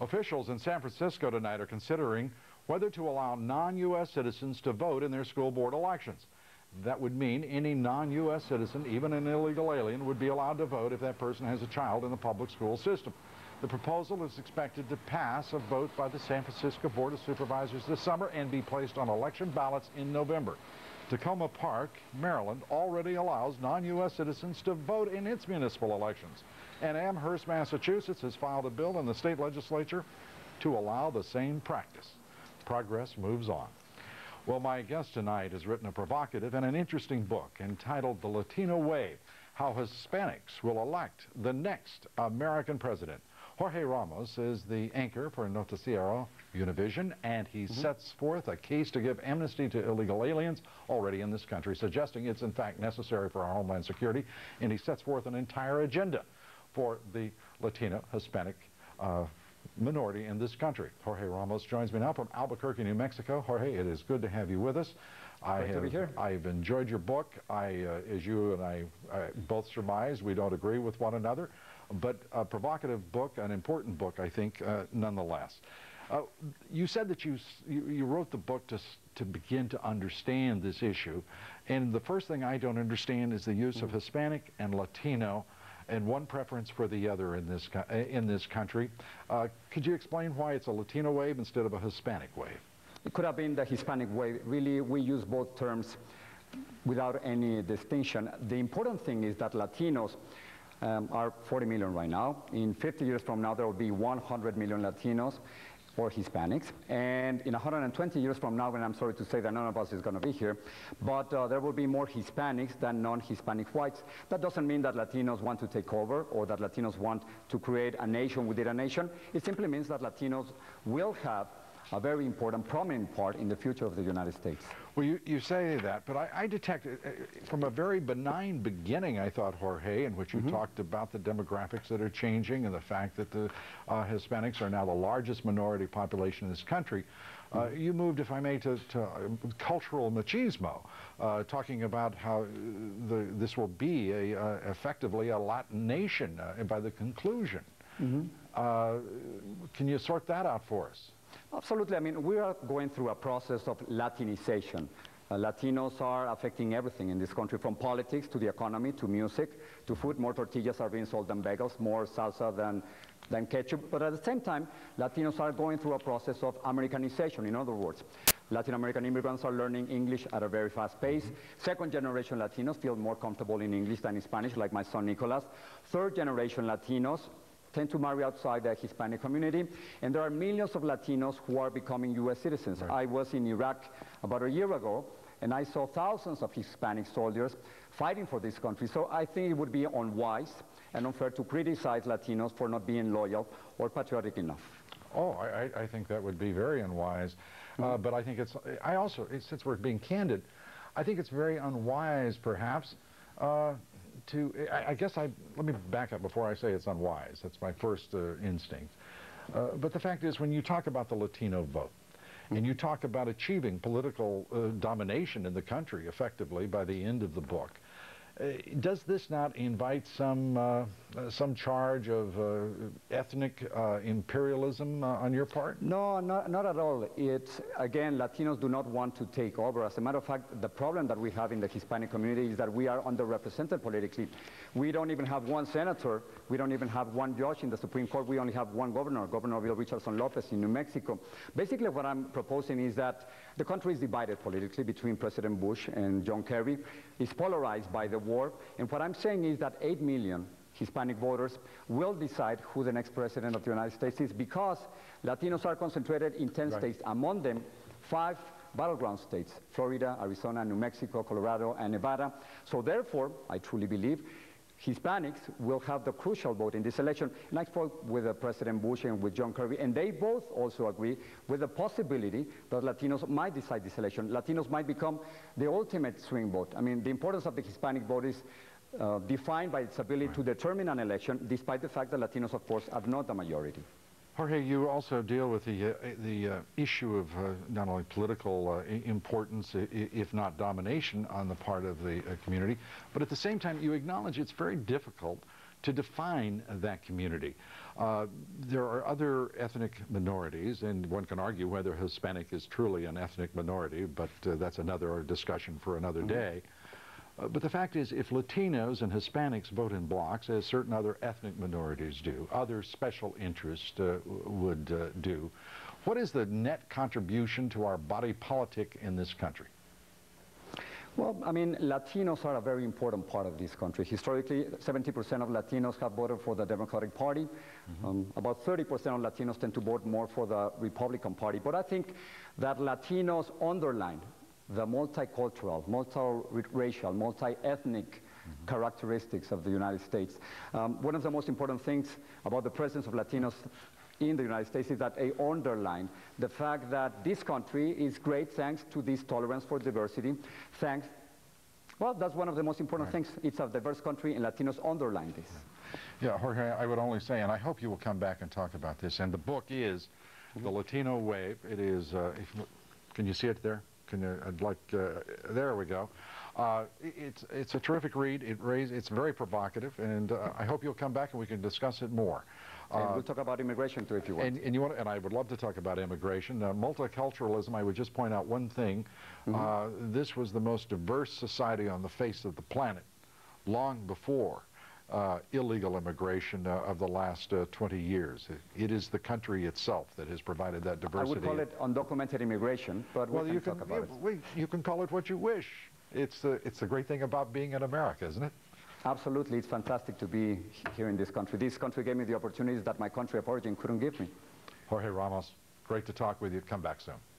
Officials in San Francisco tonight are considering whether to allow non-U.S. citizens to vote in their school board elections. That would mean any non-U.S. citizen, even an illegal alien, would be allowed to vote if that person has a child in the public school system. The proposal is expected to pass a vote by the San Francisco Board of Supervisors this summer and be placed on election ballots in November. Tacoma Park, Maryland, already allows non-U.S. citizens to vote in its municipal elections. And Amherst, Massachusetts, has filed a bill in the state legislature to allow the same practice. Progress moves on. Well, my guest tonight has written a provocative and an interesting book entitled The Latino Wave: How Hispanics Will Elect the Next American President. Jorge Ramos is the anchor for Noticiero Univision, and he sets forth a case to give amnesty to illegal aliens already in this country, suggesting it's in fact necessary for our homeland security, and he sets forth an entire agenda for the Latino Hispanic minority in this country. Jorge Ramos joins me now from Albuquerque, New Mexico. Jorge, it is good to have you with us. Great to be here. I've enjoyed your book. As you and I both surmise, we don't agree with one another, but a provocative book, an important book, I think, nonetheless. You said that you wrote the book to begin to understand this issue, and the first thing I don't understand is the use of Hispanic and Latino and one preference for the other in this country. Could you explain why it's a Latino wave instead of a Hispanic wave? It could have been the Hispanic wave. Really, we use both terms without any distinction. The important thing is that Latinos are 40 million right now. In 50 years from now, there will be 100 million Latinos or Hispanics. And in 120 years from now, and I'm sorry to say that none of us is going to be here, but there will be more Hispanics than non-Hispanic whites. That doesn't mean that Latinos want to take over or that Latinos want to create a nation within a nation. It simply means that Latinos will have a very important, prominent part in the future of the United States. Well, you say that, but I detect, from a very benign beginning, I thought, Jorge, in which you talked about the demographics that are changing and the fact that the Hispanics are now the largest minority population in this country. You moved, if I may, to cultural machismo, talking about how this will be effectively a Latin nation by the conclusion. Can you sort that out for us? Absolutely. I mean, we are going through a process of Latinization. Latinos are affecting everything in this country, from politics to the economy to music to food. More tortillas are being sold than bagels, more salsa than ketchup. But at the same time, Latinos are going through a process of Americanization. In other words, Latin American immigrants are learning English at a very fast pace. Second-generation Latinos feel more comfortable in English than in Spanish, like my son Nicolas. Third-generation Latinos tend to marry outside the Hispanic community, and there are millions of Latinos who are becoming U.S. citizens. Right. I was in Iraq about a year ago, and I saw thousands of Hispanic soldiers fighting for this country. So I think it would be unwise and unfair to criticize Latinos for not being loyal or patriotic enough. Oh, I think that would be very unwise. But I think since we're being candid, I think it's very unwise, perhaps, let me back up before I say it's unwise. That's my first instinct. But the fact is, when you talk about the Latino vote, and you talk about achieving political domination in the country effectively by the end of the book, does this not invite some charge of ethnic imperialism on your part? No, not at all. It's, again, Latinos do not want to take over. As a matter of fact, the problem that we have in the Hispanic community is that we are underrepresented politically. We don't even have one senator. We don't even have one judge in the Supreme Court. We only have one governor, Governor Bill Richardson Lopez in New Mexico. Basically, what I'm proposing is that the country is divided politically between President Bush and John Kerry. It's polarized by the war. And what I'm saying is that 8 million Hispanic voters will decide who the next president of the United States is, because Latinos are concentrated in 10 states, among them 5 battleground states: Florida, Arizona, New Mexico, Colorado, and Nevada. So therefore, I truly believe Hispanics will have the crucial vote in this election. And I spoke with President Bush and with John Kerry, and they both also agree with the possibility that Latinos might decide this election. Latinos might become the ultimate swing vote. I mean, the importance of the Hispanic vote is defined by its ability to determine an election, despite the fact that Latinos, of course, are not the majority. Jorge, you also deal with the issue of not only political importance, if not domination, on the part of the community, but at the same time you acknowledge it's very difficult to define that community. There are other ethnic minorities, and one can argue whether Hispanic is truly an ethnic minority, but that's another discussion for another day. But the fact is, if Latinos and Hispanics vote in blocks, as certain other ethnic minorities do, other special interests would do, what is the net contribution to our body politic in this country? Well, I mean, Latinos are a very important part of this country. Historically, 70% of Latinos have voted for the Democratic Party. About 30% of Latinos tend to vote more for the Republican Party. But I think that Latinos underline the multicultural, multiracial, multi-ethnic characteristics of the United States. One of the most important things about the presence of Latinos in the United States is that they underline the fact that this country is great thanks to this tolerance for diversity. Thanks, well, that's one of the most important things. It's a diverse country, and Latinos underline this. Yeah, Jorge, I would only say, and I hope you will come back and talk about this, and the book is The Latino Wave. It is, can you see it there? I'd like, there we go. It's a terrific read. It's very provocative, and I hope you'll come back and we can discuss it more. And we'll talk about immigration too, if you want. And I would love to talk about immigration. Multiculturalism, I would just point out one thing. This was the most diverse society on the face of the planet long before illegal immigration of the last 20 years. It is the country itself that has provided that diversity. I would call it undocumented immigration, but well, we can talk about it. You can call it what you wish. It's the great thing about being in America, isn't it? Absolutely. It's fantastic to be here in this country. This country gave me the opportunities that my country of origin couldn't give me. Jorge Ramos, great to talk with you. Come back soon.